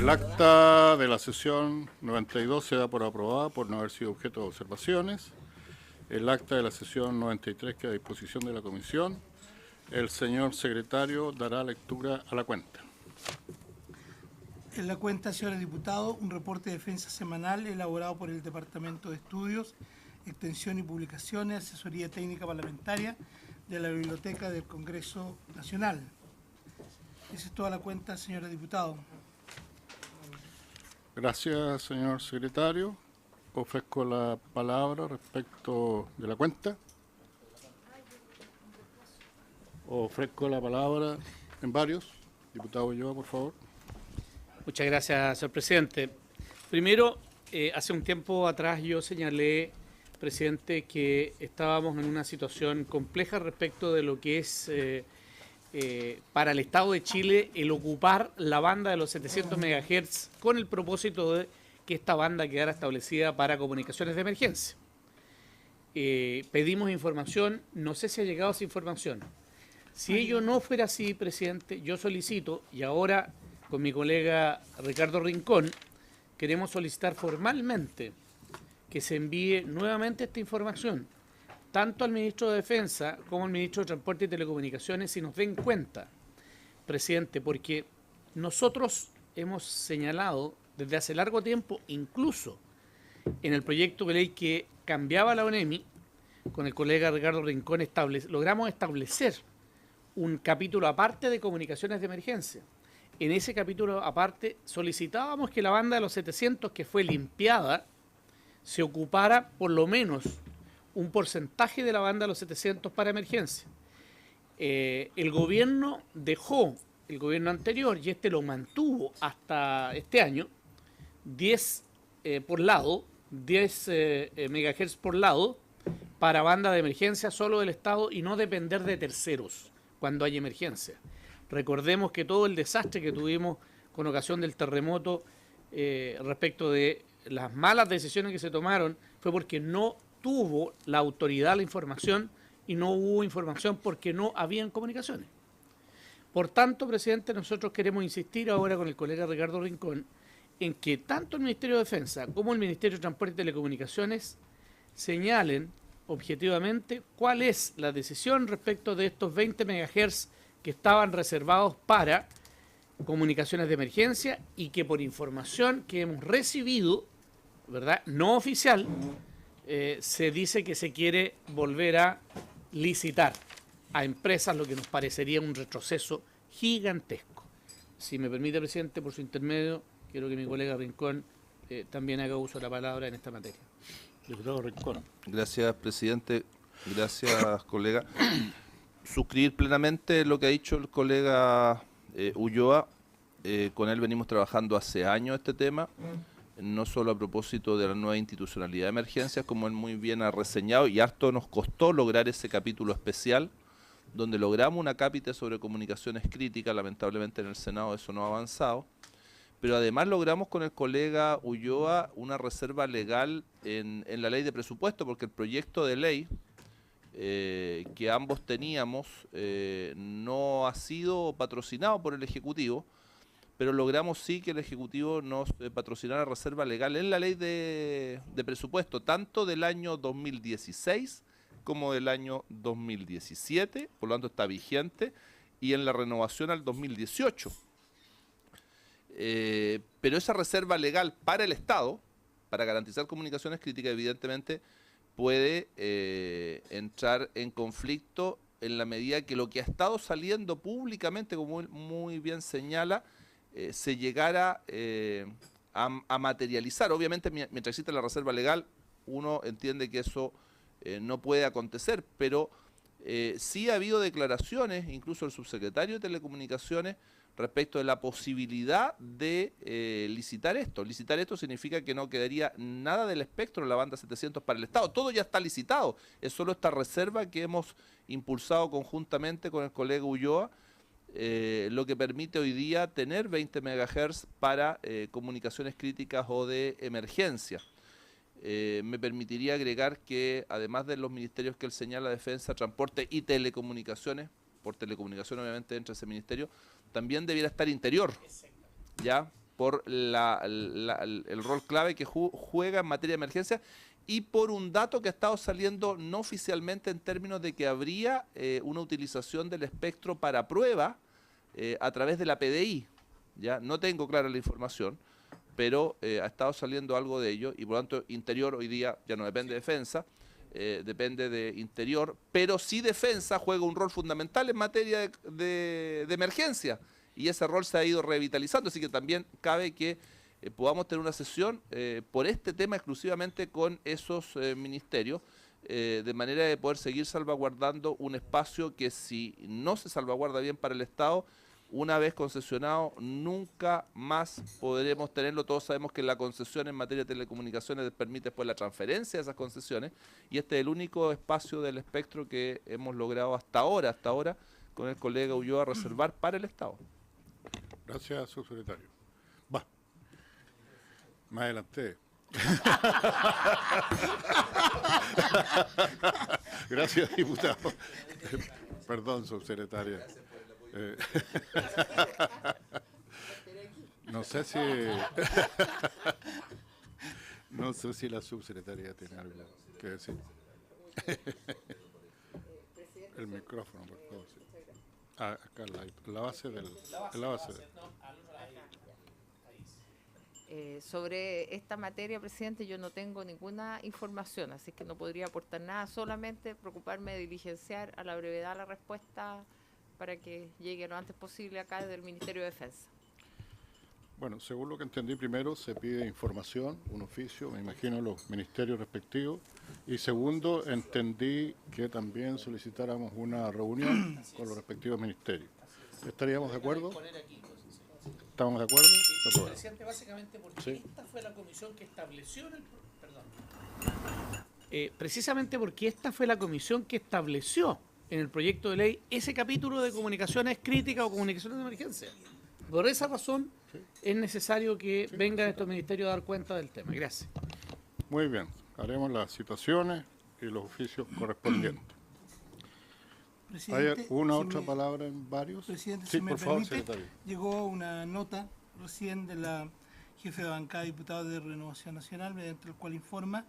El acta de la sesión 92 se da por aprobada por no haber sido objeto de observaciones. El acta de la sesión 93 queda a disposición de la comisión. El señor secretario dará lectura a la cuenta. En la cuenta, señores diputados, un reporte de defensa semanal elaborado por el Departamento de Estudios, Extensión y Publicaciones, Asesoría Técnica Parlamentaria de la Biblioteca del Congreso Nacional. Esa es toda la cuenta, señores diputados. Gracias, señor secretario. Ofrezco la palabra respecto de la cuenta. Ofrezco la palabra en varios. Diputado Ulloa, por favor. Muchas gracias, señor presidente. Primero, hace un tiempo atrás yo señalé, presidente, que estábamos en una situación compleja respecto de lo que es para el Estado de Chile el ocupar la banda de los 700 MHz con el propósito de que esta banda quedara establecida para comunicaciones de emergencia. Pedimos información, no sé si ha llegado esa información. Si ello no fuera así, presidente, yo solicito, y ahora con mi colega Ricardo Rincón, queremos solicitar formalmente que se envíe nuevamente esta información, tanto al ministro de Defensa como al ministro de Transporte y Telecomunicaciones, si nos den cuenta, presidente, porque nosotros hemos señalado desde hace largo tiempo, incluso en el proyecto de ley que cambiaba la ONEMI, con el colega Ricardo Rincón, logramos establecer un capítulo aparte de comunicaciones de emergencia. En ese capítulo aparte solicitábamos que la banda de los 700, que fue limpiada, se ocupara por lo menos un porcentaje de la banda de los 700 para emergencia. El gobierno dejó, el gobierno anterior, y este lo mantuvo hasta este año, 10 por lado, 10 megahertz por lado, para banda de emergencia solo del Estado y no depender de terceros cuando hay emergencia. Recordemos que todo el desastre que tuvimos con ocasión del terremoto respecto de las malas decisiones que se tomaron fue porque no tuvo la autoridad la información y no hubo información porque no habían comunicaciones. Por tanto, presidente, nosotros queremos insistir ahora con el colega Ricardo Rincón en que tanto el Ministerio de Defensa como el Ministerio de Transporte y Telecomunicaciones señalen objetivamente cuál es la decisión respecto de estos 20 MHz que estaban reservados para comunicaciones de emergencia y que por información que hemos recibido, ¿verdad?, no oficial, se dice que se quiere volver a licitar a empresas, lo que nos parecería un retroceso gigantesco. Si me permite, presidente, por su intermedio, quiero que mi colega Rincón también haga uso de la palabra en esta materia. Diputado Rincón. Gracias, presidente. Gracias, colega. Suscribir plenamente lo que ha dicho el colega Ulloa. Con él venimos trabajando hace años este tema, no solo a propósito de la nueva institucionalidad de emergencias, como él muy bien ha reseñado, y harto nos costó lograr ese capítulo especial, donde logramos una cápita sobre comunicaciones críticas. Lamentablemente en el Senado eso no ha avanzado, pero además logramos con el colega Ulloa una reserva legal en la ley de presupuesto, porque el proyecto de ley que ambos teníamos no ha sido patrocinado por el Ejecutivo, pero logramos sí que el Ejecutivo nos patrocinara reserva legal en la ley de presupuesto, tanto del año 2016 como del año 2017, por lo tanto está vigente, y en la renovación al 2018. Pero esa reserva legal para el Estado, para garantizar comunicaciones críticas, evidentemente puede entrar en conflicto en la medida que lo que ha estado saliendo públicamente, como muy bien señala, se llegara a materializar. Obviamente, mientras existe la reserva legal, uno entiende que eso no puede acontecer, pero sí ha habido declaraciones, incluso el subsecretario de Telecomunicaciones, respecto de la posibilidad de licitar esto. Licitar esto significa que no quedaría nada del espectro de la banda 700 para el Estado. Todo ya está licitado. Es solo esta reserva que hemos impulsado conjuntamente con el colega Ulloa, lo que permite hoy día tener 20 MHz para comunicaciones críticas o de emergencia. Me permitiría agregar que además de los ministerios que él señala, Defensa, Transporte y Telecomunicaciones, por telecomunicación obviamente entra ese ministerio, también debiera estar Interior, ¿ya? por el rol clave que juega en materia de emergencia y por un dato que ha estado saliendo no oficialmente en términos de que habría una utilización del espectro para prueba a través de la PDI. ¿Ya? No tengo clara la información, pero ha estado saliendo algo de ello y por lo tanto Interior hoy día ya no depende de Defensa, depende de Interior, pero sí Defensa juega un rol fundamental en materia de emergencia y ese rol se ha ido revitalizando, así que también cabe que podamos tener una sesión por este tema exclusivamente con esos ministerios, de manera de poder seguir salvaguardando un espacio que si no se salvaguarda bien para el Estado, una vez concesionado, nunca más podremos tenerlo. Todos sabemos que la concesión en materia de telecomunicaciones permite después la transferencia de esas concesiones y este es el único espacio del espectro que hemos logrado hasta ahora con el colega Ulloa reservar para el Estado. Gracias, subsecretario. Va. Más adelante. Gracias, diputado. Perdón, subsecretaria. No sé si la subsecretaria tiene algo que decir. El micrófono, por favor. Sí. Acá la base del. Sobre esta materia, presidente, yo no tengo ninguna información, así que no podría aportar nada, solamente preocuparme de diligenciar a la brevedad la respuesta para que llegue lo antes posible acá desde el Ministerio de Defensa. Bueno, según lo que entendí, primero se pide información, un oficio, me imagino los ministerios respectivos, y segundo, entendí que también solicitáramos una reunión con los respectivos ministerios. ¿Estaríamos de acuerdo? ¿Estamos de acuerdo? Presidente, básicamente porque Sí. esta fue la comisión que estableció precisamente porque esta fue la comisión que estableció en el proyecto de ley ese capítulo de comunicaciones críticas o comunicaciones de emergencia. Por esa razón es necesario que vengan estos ministerios a dar cuenta del tema. Gracias. Muy bien, haremos las situaciones y los oficios correspondientes. ¿Hay Presidente, una si otra me- palabra en varios? Presidente, Sí, si me por favor, permite, secretario. llegó una nota recién de la jefe de bancada de diputados de Renovación Nacional, mediante el cual informa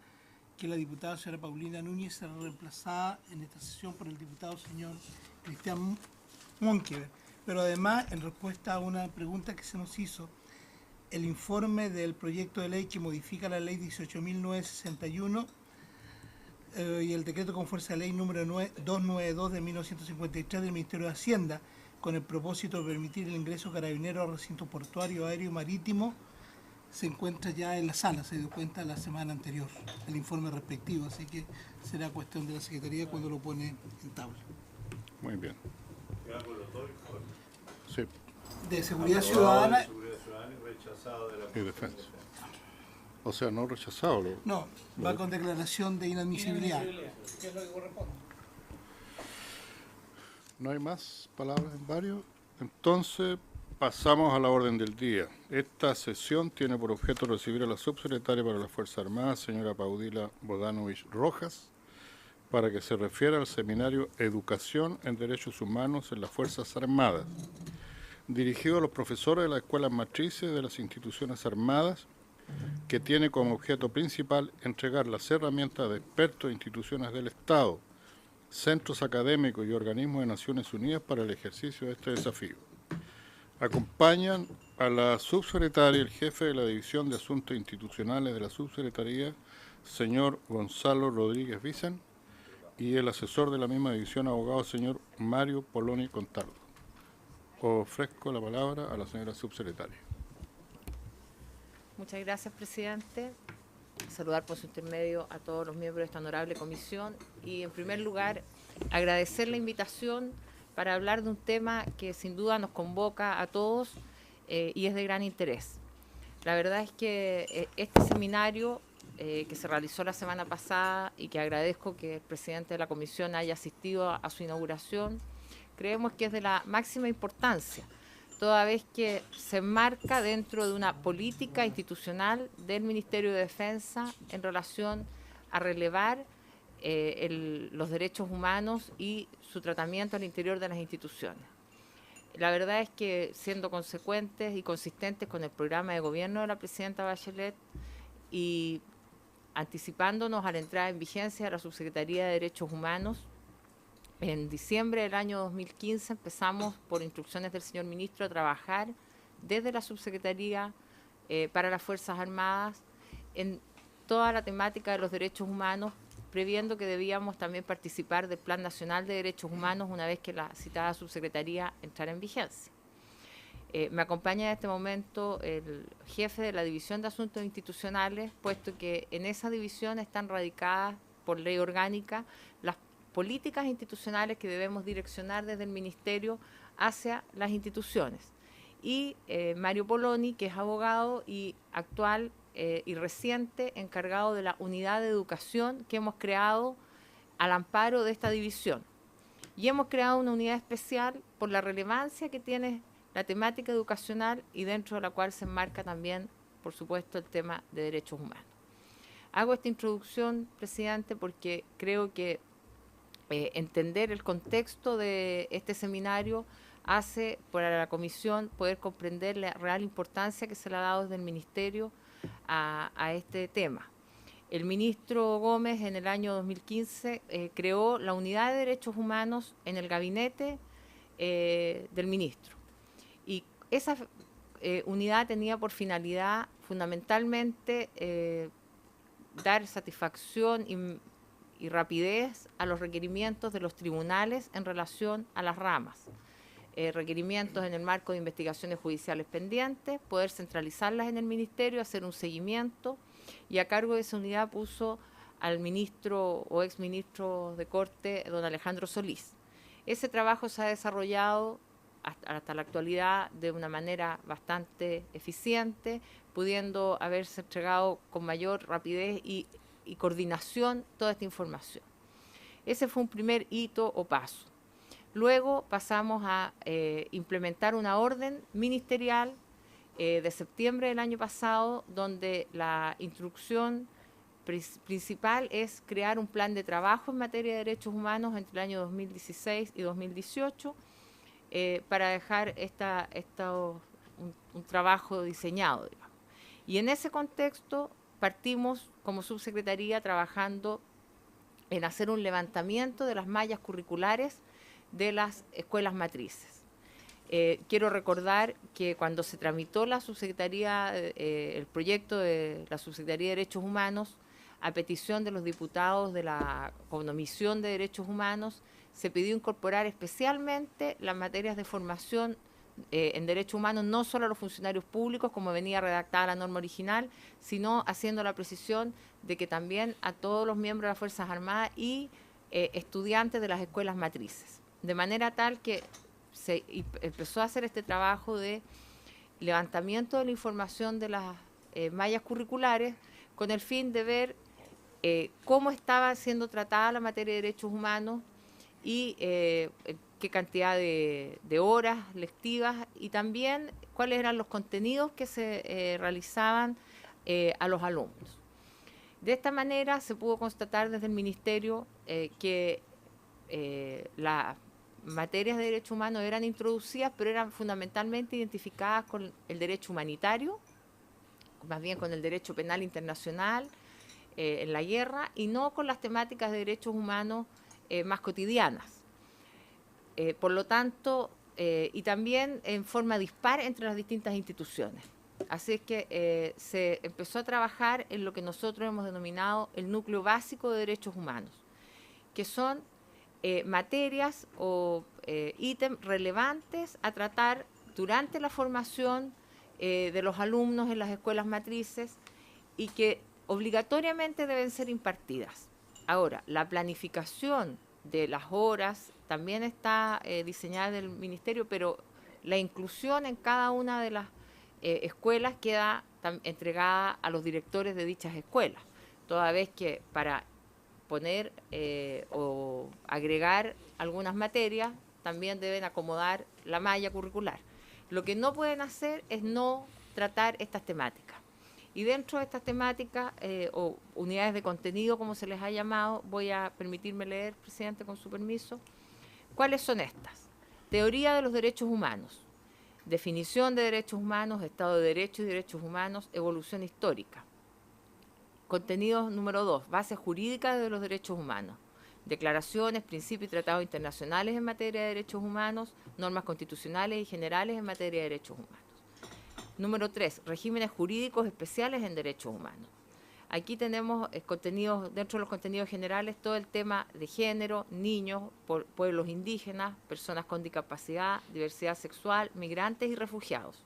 que la diputada señora Paulina Núñez será reemplazada en esta sesión por el diputado señor Cristian Monkever. Pero además, en respuesta a una pregunta que se nos hizo, el informe del proyecto de ley que modifica la ley 18.961 y el decreto con fuerza de ley número 292 de 1953 del Ministerio de Hacienda, con el propósito de permitir el ingreso carabinero al recinto portuario, aéreo y marítimo, se encuentra ya en la sala, se dio cuenta la semana anterior, el informe respectivo, así que será cuestión de la Secretaría cuando lo pone en tabla. Muy bien. Sí, De Seguridad Ciudadana, y defensa. O sea, no rechazado. no, va con declaración de inadmisibilidad. ¿Qué es lo que corresponde? ¿No hay más palabras en varios? Entonces, pasamos a la orden del día. Esta sesión tiene por objeto recibir a la subsecretaria para las Fuerzas Armadas, señora Paulina Bodanovich Rojas, para que se refiera al seminario Educación en Derechos Humanos en las Fuerzas Armadas, dirigido a los profesores de las escuelas matrices de las instituciones armadas, que tiene como objeto principal entregar las herramientas de expertos e instituciones del Estado, centros académicos y organismos de Naciones Unidas para el ejercicio de este desafío. Acompañan a la subsecretaria y el jefe de la División de Asuntos Institucionales de la Subsecretaría, señor Gonzalo Rodríguez Vicen, y el asesor de la misma división, abogado señor Mario Poloni Contardo. Ofrezco la palabra a la señora subsecretaria. Muchas gracias, presidente. Saludar por su intermedio a todos los miembros de esta honorable comisión y, en primer lugar, agradecer la invitación para hablar de un tema que sin duda nos convoca a todos y es de gran interés. La verdad es que este seminario que se realizó la semana pasada y que agradezco que el presidente de la comisión haya asistido a su inauguración, creemos que es de la máxima importancia, toda vez que se enmarca dentro de una política institucional del Ministerio de Defensa en relación a relevar los derechos humanos y su tratamiento al interior de las instituciones. La verdad es que siendo consecuentes y consistentes con el programa de gobierno de la presidenta Bachelet y anticipándonos a la entrada en vigencia de la Subsecretaría de Derechos Humanos, en diciembre del año 2015 empezamos, por instrucciones del señor ministro, a trabajar desde la Subsecretaría para las Fuerzas Armadas en toda la temática de los derechos humanos, previendo que debíamos también participar del Plan Nacional de Derechos Humanos una vez que la citada subsecretaría entrara en vigencia. Me acompaña en este momento el jefe de la División de Asuntos Institucionales, puesto que en esa división están radicadas por ley orgánica las políticas institucionales que debemos direccionar desde el Ministerio hacia las instituciones. Y Mario Poloni, que es abogado y actual y reciente encargado de la unidad de educación que hemos creado al amparo de esta división. Y hemos creado una unidad especial por la relevancia que tiene la temática educacional y dentro de la cual se enmarca también, por supuesto, el tema de derechos humanos. Hago esta introducción, presidente, porque creo que entender el contexto de este seminario hace para la comisión poder comprender la real importancia que se le ha dado desde el Ministerio a este tema. El ministro Gómez en el año 2015 creó la Unidad de Derechos Humanos en el gabinete del ministro. Y esa unidad tenía por finalidad fundamentalmente dar satisfacción y rapidez a los requerimientos de los tribunales en relación a las ramas. Requerimientos en el marco de investigaciones judiciales pendientes, poder centralizarlas en el Ministerio, hacer un seguimiento, y a cargo de esa unidad puso al ministro o exministro de Corte, don Alejandro Solís. Ese trabajo se ha desarrollado hasta la actualidad de una manera bastante eficiente, pudiendo haberse entregado con mayor rapidez y coordinación toda esta información. Ese fue un primer hito o paso. Luego pasamos a implementar una orden ministerial de septiembre del año pasado, donde la instrucción principal es crear un plan de trabajo en materia de derechos humanos entre el año 2016 y 2018 para dejar un trabajo diseñado, digamos. Y en ese contexto partimos como subsecretaría trabajando en hacer un levantamiento de las mallas curriculares de las escuelas matrices. Quiero recordar que cuando se tramitó la subsecretaría, el proyecto de la Subsecretaría de Derechos Humanos, a petición de los diputados de la Comisión de Derechos Humanos, se pidió incorporar especialmente las materias de formación en derechos humanos, no solo a los funcionarios públicos, como venía redactada la norma original, sino haciendo la precisión de que también a todos los miembros de las Fuerzas Armadas y estudiantes de las escuelas matrices. De manera tal que se empezó a hacer este trabajo de levantamiento de la información de las mallas curriculares con el fin de ver cómo estaba siendo tratada la materia de derechos humanos y qué cantidad de horas lectivas y también cuáles eran los contenidos que se realizaban a los alumnos. De esta manera se pudo constatar desde el Ministerio que las materias de derechos humanos eran introducidas, pero eran fundamentalmente identificadas con el derecho humanitario, más bien con el derecho penal internacional en la guerra, y no con las temáticas de derechos humanos más cotidianas. Por lo tanto, y también en forma dispar entre las distintas instituciones. Así es que se empezó a trabajar en lo que nosotros hemos denominado el núcleo básico de derechos humanos, que son materias o ítems relevantes a tratar durante la formación de los alumnos en las escuelas matrices y que obligatoriamente deben ser impartidas. Ahora, la planificación de las horas también está diseñada en el Ministerio, pero la inclusión en cada una de las escuelas queda entregada a los directores de dichas escuelas, toda vez que para poner o agregar algunas materias también deben acomodar la malla curricular. Lo que no pueden hacer es no tratar estas temáticas. Y dentro de estas temáticas o unidades de contenido, como se les ha llamado, voy a permitirme leer, presidente, con su permiso, ¿cuáles son estas? Teoría de los derechos humanos, definición de derechos humanos, Estado de Derecho y derechos humanos, evolución histórica. Contenido número 2, bases jurídicas de los derechos humanos, declaraciones, principios y tratados internacionales en materia de derechos humanos, normas constitucionales y generales en materia de derechos humanos. Número 3, regímenes jurídicos especiales en derechos humanos. Aquí tenemos contenidos, dentro de los contenidos generales, todo el tema de género, niños, pueblos indígenas, personas con discapacidad, diversidad sexual, migrantes y refugiados.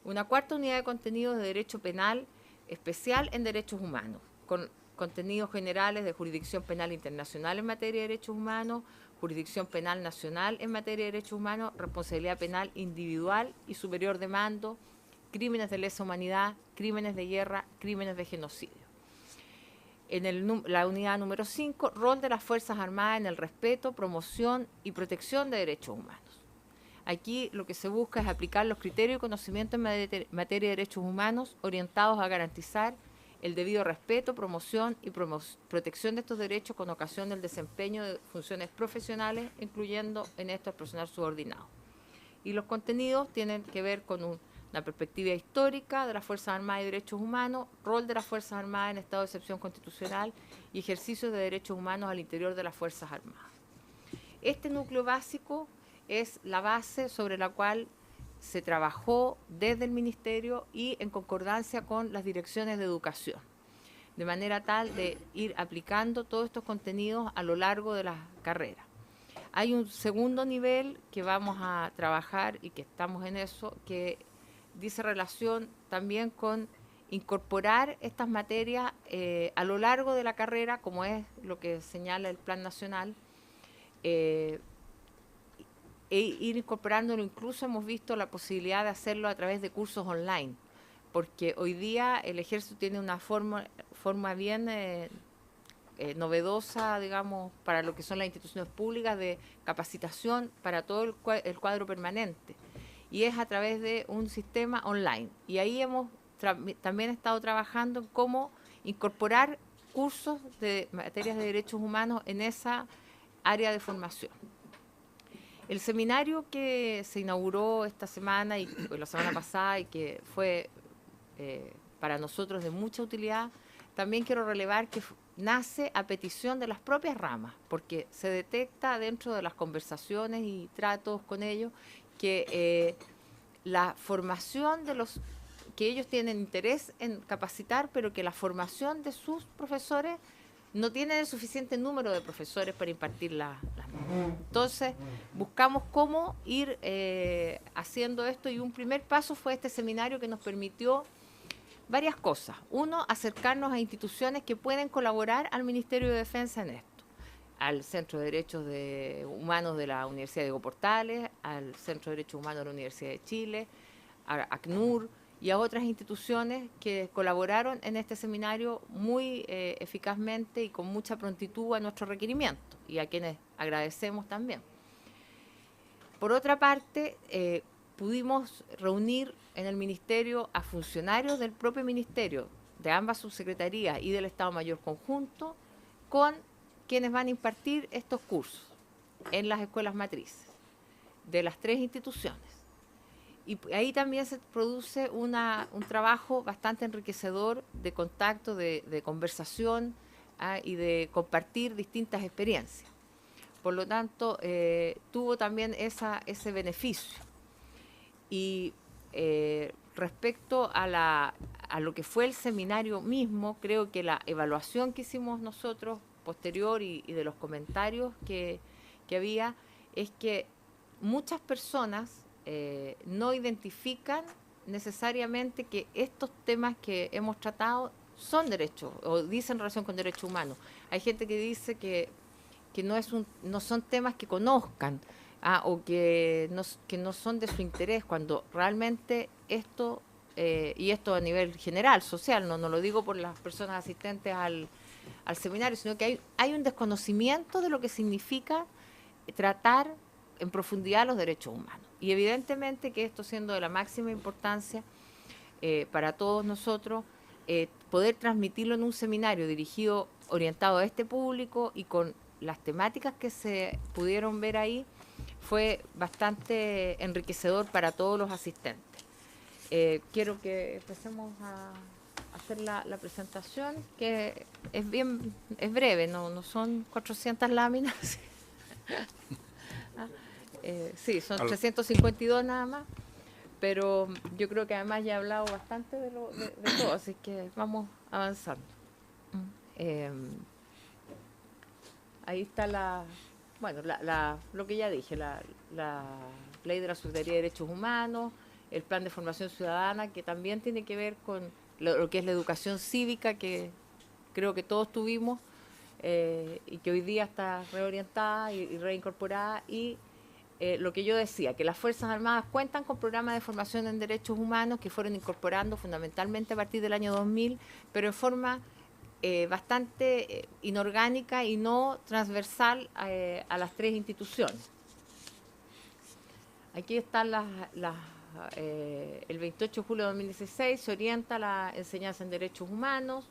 Una cuarta unidad de contenidos de derecho penal especial en derechos humanos, con contenidos generales de jurisdicción penal internacional en materia de derechos humanos, jurisdicción penal nacional en materia de derechos humanos, responsabilidad penal individual y superior de mando, crímenes de lesa humanidad, crímenes de guerra, crímenes de genocidio. En la unidad número 5, rol de las Fuerzas Armadas en el respeto, promoción y protección de derechos humanos. Aquí lo que se busca es aplicar los criterios y conocimientos en materia de derechos humanos orientados a garantizar el debido respeto, promoción y protección de estos derechos con ocasión del desempeño de funciones profesionales, incluyendo en esto el personal subordinado. Y los contenidos tienen que ver con una perspectiva histórica de las Fuerzas Armadas y Derechos Humanos, rol de las Fuerzas Armadas en estado de excepción constitucional y ejercicio de derechos humanos al interior de las Fuerzas Armadas. Este núcleo básico es la base sobre la cual se trabajó desde el Ministerio y en concordancia con las direcciones de educación, de manera tal de ir aplicando todos estos contenidos a lo largo de la carrera. Hay un segundo nivel que vamos a trabajar y que estamos en eso, que dice relación también con incorporar estas materias a lo largo de la carrera, como es lo que señala el Plan Nacional, e ir incorporándolo. Incluso hemos visto la posibilidad de hacerlo a través de cursos online, porque hoy día el Ejército tiene una forma bien novedosa, digamos, para lo que son las instituciones públicas de capacitación para todo el cuadro permanente, y es a través de un sistema online. Y ahí hemos también estado trabajando en cómo incorporar cursos de materias de derechos humanos en esa área de formación. El seminario que se inauguró esta semana y la semana pasada y que fue para nosotros de mucha utilidad, también quiero relevar que nace a petición de las propias ramas, porque se detecta dentro de las conversaciones y tratos con ellos que la formación de los que ellos tienen interés en capacitar, pero que la formación de sus profesores no tienen el suficiente número de profesores para impartir las normas. Entonces, buscamos cómo ir haciendo esto, y un primer paso fue este seminario que nos permitió varias cosas. Uno, acercarnos a instituciones que pueden colaborar al Ministerio de Defensa en esto, al Centro de Derechos Humanos de la Universidad de Diego Portales, al Centro de Derechos Humanos de la Universidad de Chile, a ACNUR y a otras instituciones que colaboraron en este seminario muy eficazmente y con mucha prontitud a nuestro requerimiento, y a quienes agradecemos también. Por otra parte, pudimos reunir en el Ministerio a funcionarios del propio Ministerio, de ambas subsecretarías y del Estado Mayor Conjunto, con quienes van a impartir estos cursos en las escuelas matrices de las tres instituciones. Y ahí también se produce un trabajo bastante enriquecedor de contacto, de conversación y de compartir distintas experiencias. Por lo tanto, tuvo también ese beneficio. Y respecto a lo que fue el seminario mismo, creo que la evaluación que hicimos nosotros posterior y de los comentarios que había, es que muchas personas no identifican necesariamente que estos temas que hemos tratado son derechos, o dicen relación con derechos humanos. Hay gente que dice que no son temas que conozcan, o que no son de su interés, cuando realmente esto, y esto a nivel general, social, no lo digo por las personas asistentes al seminario, sino que hay un desconocimiento de lo que significa tratar en profundidad los derechos humanos. Y evidentemente que esto, siendo de la máxima importancia para todos nosotros, poder transmitirlo en un seminario orientado a este público y con las temáticas que se pudieron ver ahí, fue bastante enriquecedor para todos los asistentes. Quiero que empecemos a hacer la presentación, que es breve, no son 400 láminas. Sí, son 352 nada más, pero yo creo que además ya he hablado bastante de todo, así que vamos avanzando. Ahí está lo que ya dije, la Ley de la Secretaría de Derechos Humanos, el Plan de Formación Ciudadana, que también tiene que ver con lo que es la educación cívica, que creo que todos tuvimos, y que hoy día está reorientada y reincorporada, y lo que yo decía, que las Fuerzas Armadas cuentan con programas de formación en derechos humanos que fueron incorporando fundamentalmente a partir del año 2000, pero en forma bastante inorgánica y no transversal a las tres instituciones. Aquí están el 28 de julio de 2016 se orienta la enseñanza en derechos humanos,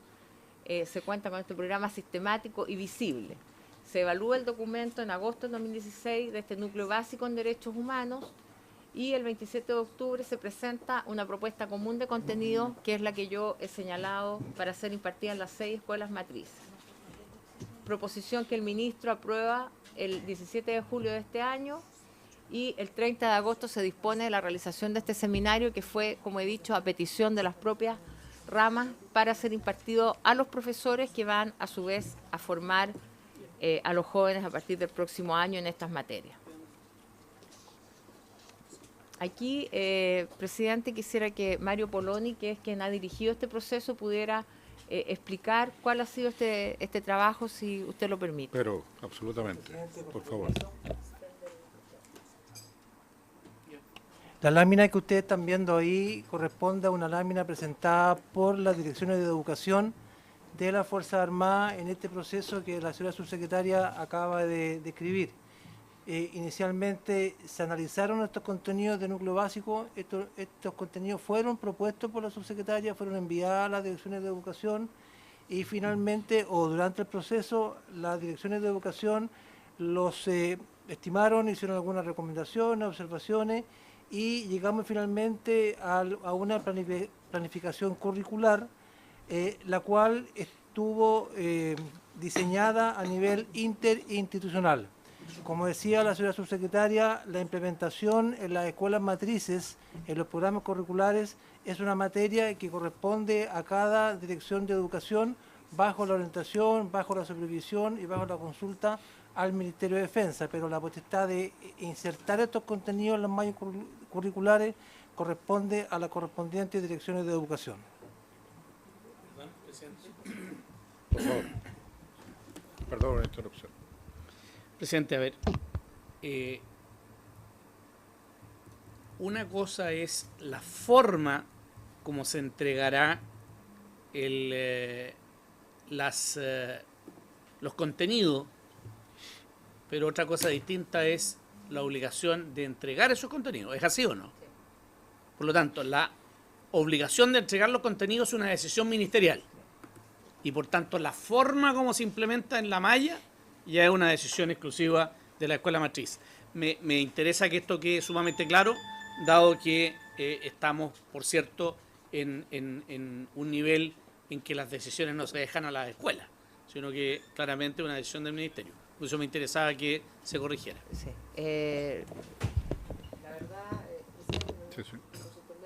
se cuenta con este programa sistemático y visible. Se evalúa el documento en agosto de 2016 de este núcleo básico en derechos humanos, y el 27 de octubre se presenta una propuesta común de contenido, que es la que yo he señalado para ser impartida en las 6 escuelas matrices. Proposición que el ministro aprueba el 17 de julio de este año, y el 30 de agosto se dispone de la realización de este seminario, que fue, como he dicho, a petición de las propias ramas, para ser impartido a los profesores, que van a su vez a formar a los jóvenes a partir del próximo año en estas materias. Aquí, presidente, quisiera que Mario Poloni, que es quien ha dirigido este proceso, pudiera explicar cuál ha sido este trabajo, si usted lo permite. Pero, absolutamente, por favor. La lámina que ustedes están viendo ahí corresponde a una lámina presentada por las direcciones de educación de las Fuerzas Armadas en este proceso que la señora subsecretaria acaba de describir. Inicialmente se analizaron estos contenidos de núcleo básico, estos contenidos fueron propuestos por la subsecretaria, fueron enviadas a las direcciones de educación, y finalmente, o durante el proceso, las direcciones de educación los estimaron, hicieron algunas recomendaciones, observaciones, y llegamos finalmente a una planificación curricular, la cual estuvo diseñada a nivel interinstitucional. Como decía la señora subsecretaria, la implementación en las escuelas matrices, en los programas curriculares, es una materia que corresponde a cada dirección de educación, bajo la orientación, bajo la supervisión y bajo la consulta al Ministerio de Defensa, pero la potestad de insertar estos contenidos en las mallas curriculares corresponde a las correspondientes direcciones de educación. Por favor. Perdón la interrupción. Presidente, a ver, una cosa es la forma como se entregará los contenidos, pero otra cosa distinta es la obligación de entregar esos contenidos. ¿Es así o no? Por lo tanto, la obligación de entregar los contenidos es una decisión ministerial, y por tanto la forma como se implementa en la malla ya es una decisión exclusiva de la escuela matriz. Me interesa que esto quede sumamente claro, dado que estamos, por cierto, en un nivel en que las decisiones no se dejan a las escuelas, sino que claramente es una decisión del ministerio. Por eso me interesaba que se corrigiera. Sí. La verdad, presidente,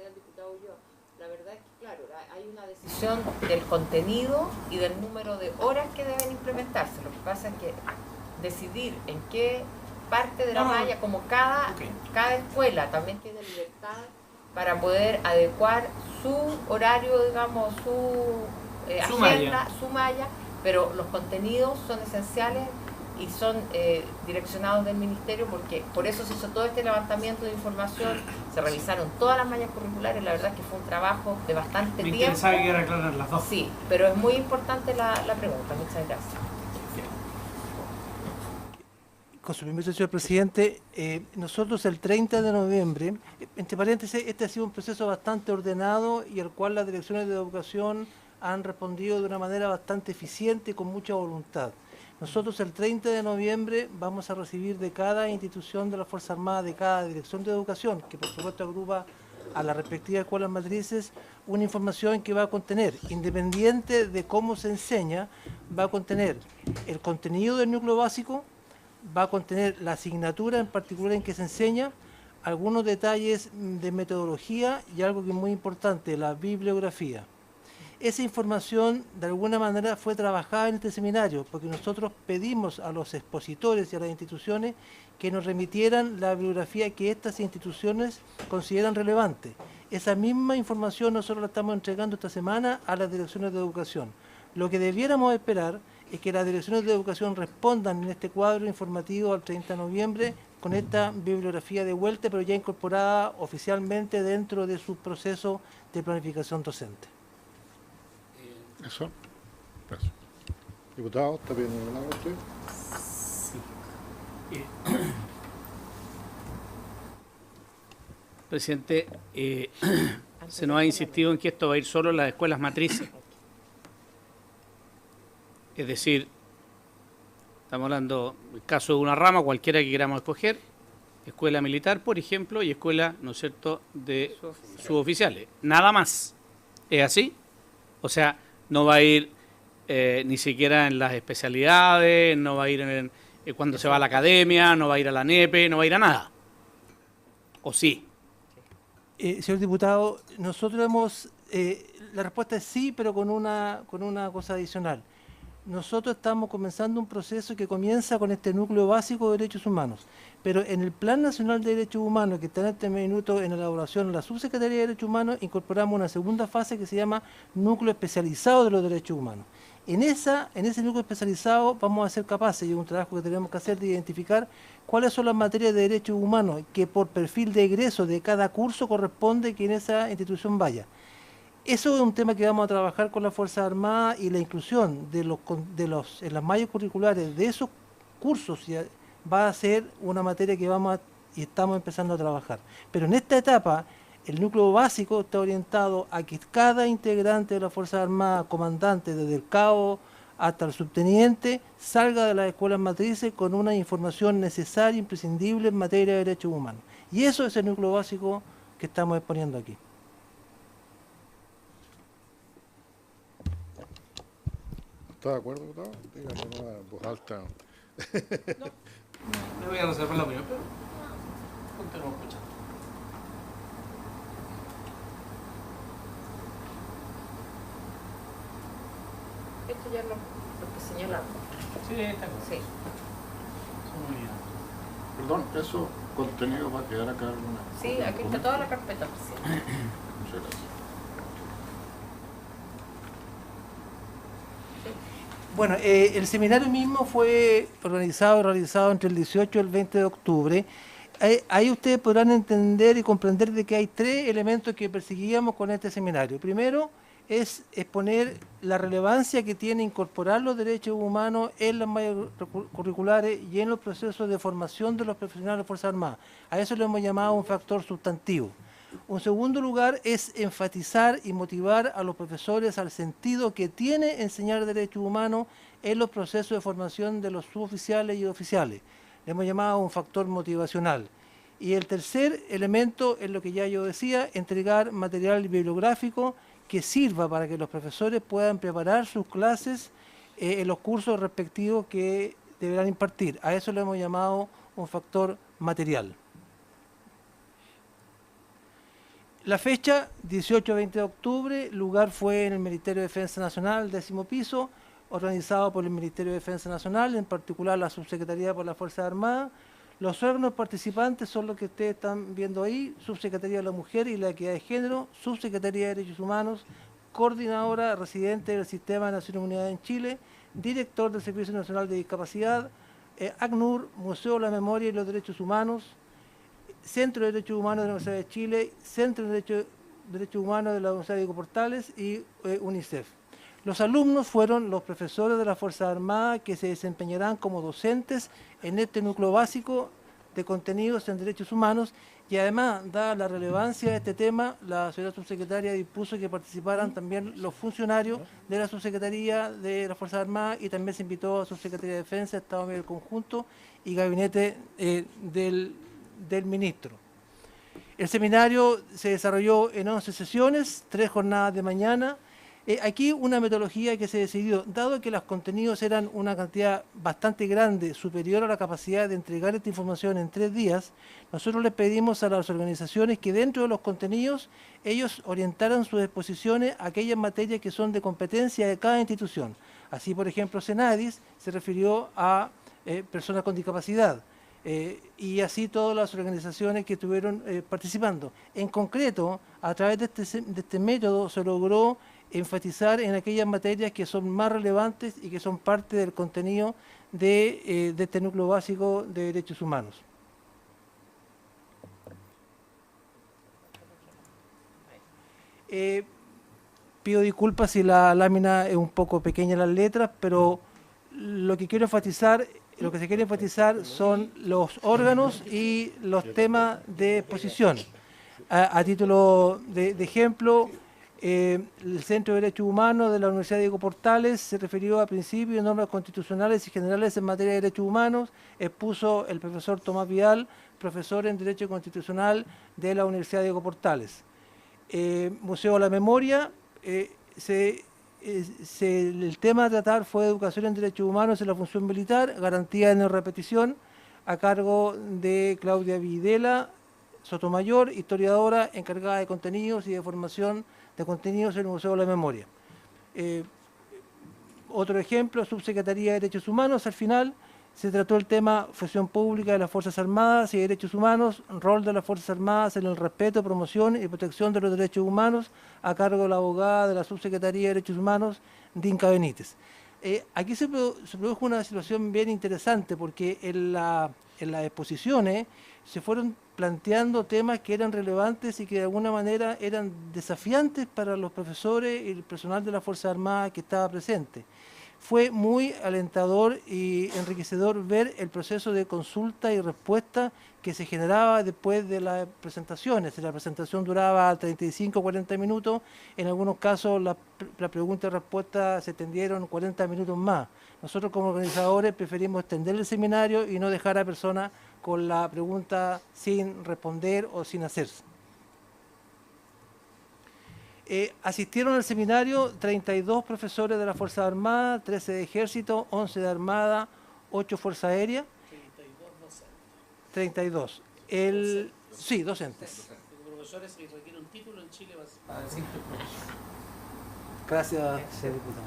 del diputado Ulloa, la verdad es que, claro, hay una decisión del contenido y del número de horas que deben implementarse. Lo que pasa es que decidir en qué parte de la malla, como cada escuela también tiene libertad para poder adecuar su horario, digamos, su agenda, su malla, pero los contenidos son esenciales y son direccionados del ministerio, porque por eso se hizo todo este levantamiento de información, se revisaron todas las mallas curriculares. La verdad es que fue un trabajo de bastante tiempo. Me interesaba que aclarar las dos. Sí, pero es muy importante la pregunta. Muchas gracias. Con su permiso, señor presidente, nosotros el 30 de noviembre, entre paréntesis, este ha sido un proceso bastante ordenado y al cual las direcciones de educación han respondido de una manera bastante eficiente y con mucha voluntad. Nosotros el 30 de noviembre vamos a recibir de cada institución de la Fuerza Armada, de cada dirección de educación, que por supuesto agrupa a las respectivas escuelas matrices, una información que va a contener, independiente de cómo se enseña, va a contener el contenido del núcleo básico, va a contener la asignatura en particular en que se enseña, algunos detalles de metodología y algo que es muy importante, la bibliografía. Esa información de alguna manera fue trabajada en este seminario, porque nosotros pedimos a los expositores y a las instituciones que nos remitieran la bibliografía que estas instituciones consideran relevante. Esa misma información nosotros la estamos entregando esta semana a las direcciones de educación. Lo que debiéramos esperar es que las direcciones de educación respondan en este cuadro informativo al 30 de noviembre con esta bibliografía de vuelta, pero ya incorporada oficialmente dentro de su proceso de planificación docente. Eso. Gracias. Diputado, ¿está pidiendo la palabra usted? Presidente, se nos ha insistido en que esto va a ir solo a las escuelas matrices. Es decir, estamos hablando del caso de una rama, cualquiera que queramos escoger, escuela militar, por ejemplo, y escuela, ¿no es cierto?, de suboficiales. Nada más. ¿Es así? O sea, no va a ir ni siquiera en las especialidades, no va a ir cuando se va a la academia, no va a ir a la NEPE, no va a ir a nada. ¿O sí? Señor diputado, nosotros hemos... la respuesta es sí, pero con una cosa adicional. Nosotros estamos comenzando un proceso que comienza con este núcleo básico de derechos humanos, pero en el Plan Nacional de Derechos Humanos, que está en este minuto en elaboración en la Subsecretaría de Derechos Humanos, incorporamos una segunda fase que se llama Núcleo Especializado de los Derechos Humanos. En ese núcleo especializado vamos a ser capaces, y es un trabajo que tenemos que hacer, de identificar cuáles son las materias de derechos humanos que por perfil de egreso de cada curso corresponde que en esa institución vaya. Eso es un tema que vamos a trabajar con las Fuerzas Armadas, y la inclusión en las mallas curriculares de esos cursos va a ser una materia que y estamos empezando a trabajar. Pero en esta etapa, el núcleo básico está orientado a que cada integrante de las Fuerzas Armadas, comandante desde el cabo hasta el subteniente, salga de las escuelas matrices con una información necesaria e imprescindible en materia de derechos humanos. Y eso es el núcleo básico que estamos exponiendo aquí. ¿Está de acuerdo, diputado? Dígame en voz alta. Me voy a reservar la opinión, pero continuamos escuchando. Esto ya es lo que señala. Sí, está bien. Sí. Muy bien. Perdón, eso contenido va a quedar acá en una... Sí, aquí está toda la carpeta, presidente. Muchas gracias. Bueno, el seminario mismo fue organizado y realizado entre el 18 y el 20 de octubre. Ahí ustedes podrán entender y comprender de que hay tres elementos que perseguíamos con este seminario. Primero es exponer la relevancia que tiene incorporar los derechos humanos en las mallas curriculares y en los procesos de formación de los profesionales de Fuerzas Armadas. A eso lo hemos llamado un factor sustantivo. Un segundo lugar es enfatizar y motivar a los profesores al sentido que tiene enseñar derechos humanos en los procesos de formación de los suboficiales y oficiales. Le hemos llamado un factor motivacional. Y el tercer elemento es lo que ya yo decía, entregar material bibliográfico que sirva para que los profesores puedan preparar sus clases en los cursos respectivos que deberán impartir. A eso le hemos llamado un factor material. La fecha, 18-20 de octubre, lugar fue en el Ministerio de Defensa Nacional, 10º piso, organizado por el Ministerio de Defensa Nacional, en particular la Subsecretaría por las Fuerzas Armadas. Los órganos participantes son los que ustedes están viendo ahí: Subsecretaría de la Mujer y la Equidad de Género, Subsecretaría de Derechos Humanos, Coordinadora residente del Sistema de Naciones Unidas en Chile, Director del Servicio Nacional de Discapacidad, ACNUR, Museo de la Memoria y los Derechos Humanos, Centro de Derechos Humanos de la Universidad de Chile, Centro de Derechos Humanos de la Universidad de Diego Portales y UNICEF. Los alumnos fueron los profesores de las Fuerzas Armadas que se desempeñarán como docentes en este núcleo básico de contenidos en derechos humanos, Y además, dada la relevancia de este tema, la señora subsecretaria dispuso que participaran también los funcionarios de la Subsecretaría de las Fuerzas Armadas y también se invitó a Subsecretaría de Defensa, Estado Mayor Conjunto y Gabinete del Ministro. El seminario se desarrolló en 11 sesiones, 3 jornadas de mañana. Aquí una metodología que se decidió, dado que los contenidos eran una cantidad bastante grande, superior a la capacidad de entregar esta información en 3 días, nosotros les pedimos a las organizaciones que dentro de los contenidos ellos orientaran sus exposiciones a aquellas materias que son de competencia de cada institución. Así, por ejemplo, Senadis se refirió a personas con discapacidad. Y así todas las organizaciones que estuvieron participando. En concreto, a través de este método se logró enfatizar en aquellas materias que son más relevantes y que son parte del contenido de este núcleo básico de derechos humanos. Pido disculpas si la lámina es un poco pequeña en las letras, pero lo que se quiere enfatizar son los órganos y los temas de exposición. A título de ejemplo, el Centro de Derechos Humanos de la Universidad Diego Portales se refirió a principios y normas constitucionales y generales en materia de derechos humanos. Expuso el profesor Tomás Vidal, profesor en Derecho Constitucional de la Universidad Diego Portales. Museo de la Memoria, el tema a tratar fue educación en derechos humanos en la función militar, garantía de no repetición, a cargo de Claudia Videla Sotomayor, historiadora encargada de contenidos y de formación de contenidos en el Museo de la Memoria. Otro ejemplo, Subsecretaría de Derechos Humanos, al final se trató el tema función pública de las Fuerzas Armadas y Derechos Humanos, rol de las Fuerzas Armadas en el respeto, promoción y protección de los derechos humanos, a cargo de la abogada de la Subsecretaría de Derechos Humanos, Dinka Benítez. Aquí se produjo una situación bien interesante porque en las exposiciones se fueron planteando temas que eran relevantes y que de alguna manera eran desafiantes para los profesores y el personal de las Fuerzas Armadas que estaba presente. Fue muy alentador y enriquecedor ver el proceso de consulta y respuesta que se generaba después de las presentaciones. La presentación duraba 35 o 40 minutos, en algunos casos la pregunta y respuesta se extendieron 40 minutos más. Nosotros como organizadores preferimos extender el seminario y no dejar a personas con la pregunta sin responder o sin hacerse. Asistieron al seminario 32 profesores de las Fuerzas Armadas, 13 de Ejército, 11 de Armada, 8 Fuerza Aérea. 32. Sí, docentes. Profesores que requieren un título en Chile para decir que profesor. Gracias, señor diputado.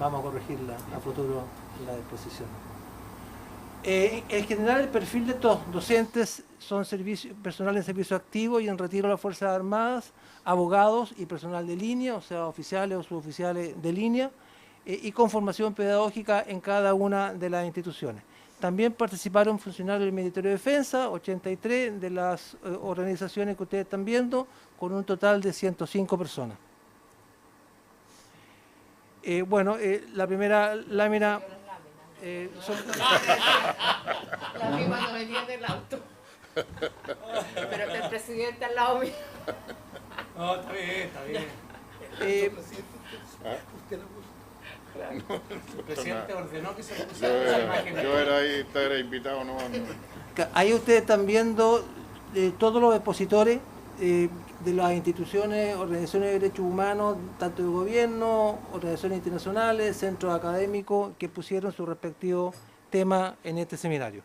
Vamos a corregirla a futuro la disposición. En general, el perfil de estos docentes son personal en servicio activo y en retiro de las Fuerzas Armadas, abogados y personal de línea, o sea, oficiales o suboficiales de línea, y con formación pedagógica en cada una de las instituciones. También participaron funcionarios del Ministerio de Defensa, 83 de las organizaciones que ustedes están viendo, con un total de 105 personas. La primera lámina... La vi cuando venía del auto. Pero está el presidente al lado mío. No, está bien, está bien. El presidente ordenó que se pusiera esa imagen. Yo era ahí, era invitado, no. Ahí ustedes están viendo todos los expositores de las instituciones, organizaciones de derechos humanos, tanto de gobierno, organizaciones internacionales, centros académicos, que pusieron su respectivo tema en este seminario.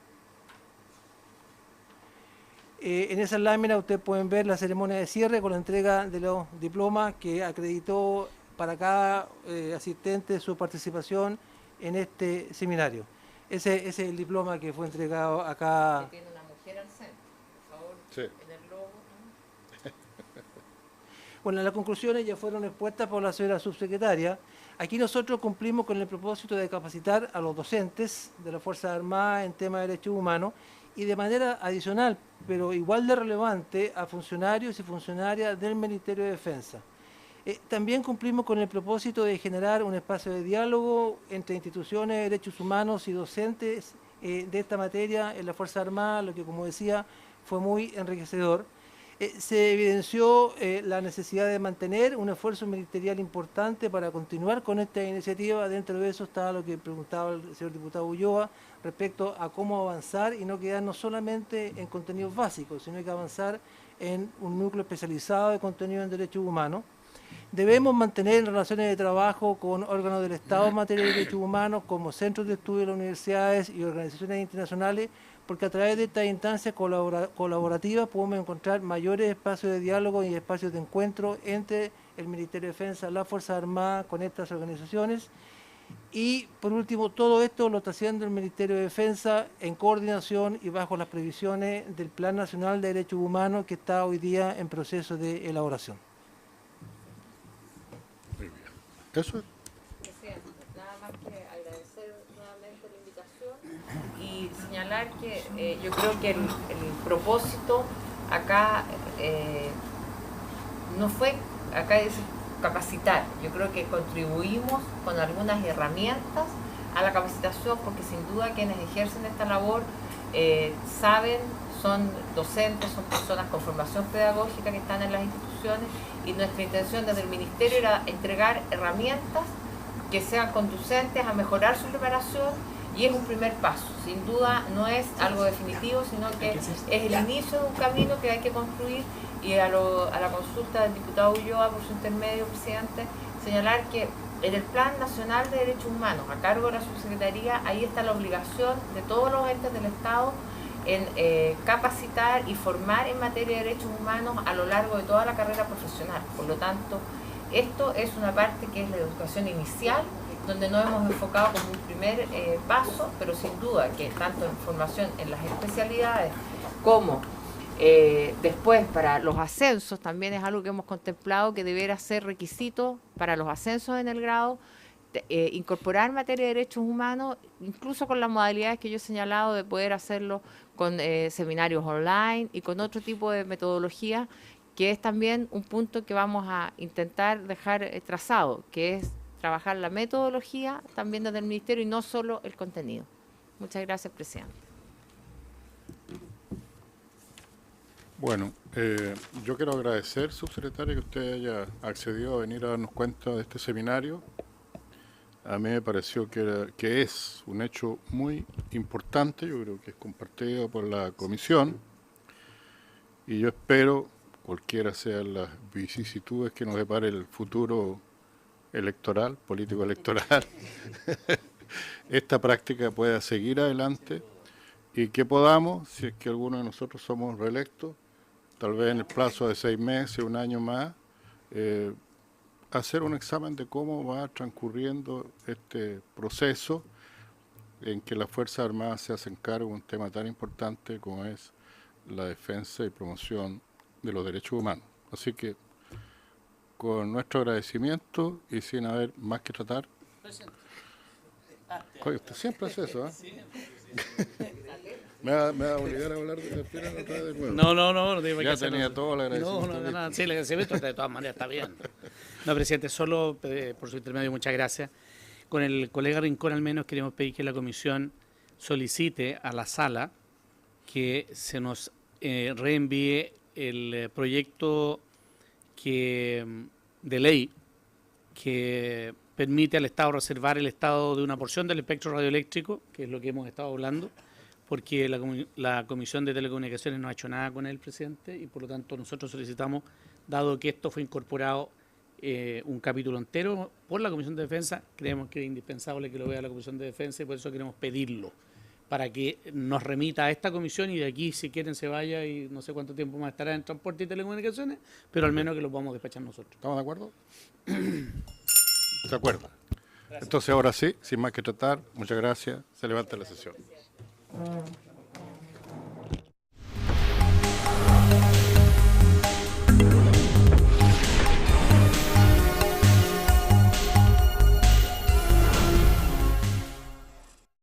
En esa lámina ustedes pueden ver la ceremonia de cierre con la entrega de los diplomas que acreditó para cada asistente su participación en este seminario. Ese es el diploma que fue entregado acá. Que tiene una mujer al centro, por favor, Sí. en el logo. Bueno, las conclusiones ya fueron expuestas por la señora subsecretaria. Aquí nosotros cumplimos con el propósito de capacitar a los docentes de las Fuerzas Armadas en temas de derechos humanos y de manera adicional, pero igual de relevante, a funcionarios y funcionarias del Ministerio de Defensa. También cumplimos con el propósito de generar un espacio de diálogo entre instituciones de derechos humanos y docentes de esta materia en la Fuerza Armada, lo que, como decía, fue muy enriquecedor. Se evidenció la necesidad de mantener un esfuerzo ministerial importante para continuar con esta iniciativa. Dentro de eso está lo que preguntaba el señor diputado Ulloa respecto a cómo avanzar y no quedarnos solamente en contenidos básicos, sino que avanzar en un núcleo especializado de contenido en derechos humanos. Debemos mantener relaciones de trabajo con órganos del Estado en materia de derechos humanos, como centros de estudio de las universidades y organizaciones internacionales, porque a través de estas instancias colaborativas podemos encontrar mayores espacios de diálogo y espacios de encuentro entre el Ministerio de Defensa, las Fuerzas Armadas, con estas organizaciones. Y por último, todo esto lo está haciendo el Ministerio de Defensa en coordinación y bajo las previsiones del Plan Nacional de Derechos Humanos, que está hoy día en proceso de elaboración. Muy bien. Eso es. Presidente, nada más que agradecer nuevamente la invitación y señalar que yo creo que el propósito acá no fue, acá es capacitar. Yo creo que contribuimos con algunas herramientas a la capacitación, porque sin duda quienes ejercen esta labor saben, son docentes, son personas con formación pedagógica que están en las instituciones, y nuestra intención desde el Ministerio era entregar herramientas que sean conducentes a mejorar su preparación, y es un primer paso. Sin duda no es algo definitivo, sino que es el inicio de un camino que hay que construir. Y a la consulta del diputado Ulloa, por su intermedio, presidente, señalar que en el Plan Nacional de Derechos Humanos, a cargo de la Subsecretaría, ahí está la obligación de todos los entes del Estado en capacitar y formar en materia de derechos humanos a lo largo de toda la carrera profesional. Por lo tanto, esto es una parte que es la educación inicial, donde nos hemos enfocado como un primer paso, pero sin duda que tanto en formación en las especialidades como después para los ascensos también es algo que hemos contemplado que debiera ser requisito para los ascensos en el grado, incorporar materia de derechos humanos, incluso con las modalidades que yo he señalado de poder hacerlo con seminarios online y con otro tipo de metodología, que es también un punto que vamos a intentar dejar trazado, que es trabajar la metodología también desde el Ministerio y no solo el contenido. Muchas gracias, presidente. Bueno, yo quiero agradecer, subsecretario, que usted haya accedido a venir a darnos cuenta de este seminario. A mí me pareció que es un hecho muy importante, yo creo que es compartido por la comisión, y yo espero, cualquiera sean las vicisitudes que nos depare el futuro electoral, político electoral, esta práctica pueda seguir adelante y que podamos, si es que alguno de nosotros somos reelectos, tal vez en el plazo de 6 meses, un año más, hacer un examen de cómo va transcurriendo este proceso en que las Fuerzas Armadas se hacen cargo de un tema tan importante como es la defensa y promoción de los derechos humanos. Así que, con nuestro agradecimiento y sin haber más que tratar. Oye, usted siempre hace eso, ¿eh? Me va a obligar a hablar de final otra vez de nuevo. No te iba a Ya hacer tenía eso. todo el agradecimiento. No, sí, el agradecimiento de todas maneras está bien. No, presidente, solo por su intermedio, muchas gracias. Con el colega Rincón al menos queremos pedir que la comisión solicite a la sala que se nos reenvíe el proyecto de ley que permite al Estado reservar el estado de una porción del espectro radioeléctrico, que es lo que hemos estado hablando, porque la Comisión de Telecomunicaciones no ha hecho nada con él, presidente, y por lo tanto nosotros solicitamos, dado que esto fue incorporado un capítulo entero por la Comisión de Defensa, creemos que es indispensable que lo vea la Comisión de Defensa y por eso queremos pedirlo, para que nos remita a esta comisión y de aquí, si quieren, se vaya y no sé cuánto tiempo más estará en Transporte y Telecomunicaciones, pero al menos que lo podamos despachar nosotros. ¿Estamos de acuerdo? ¿Se acuerda? Entonces, ahora sí, sin más que tratar, muchas gracias. Se levanta la sesión.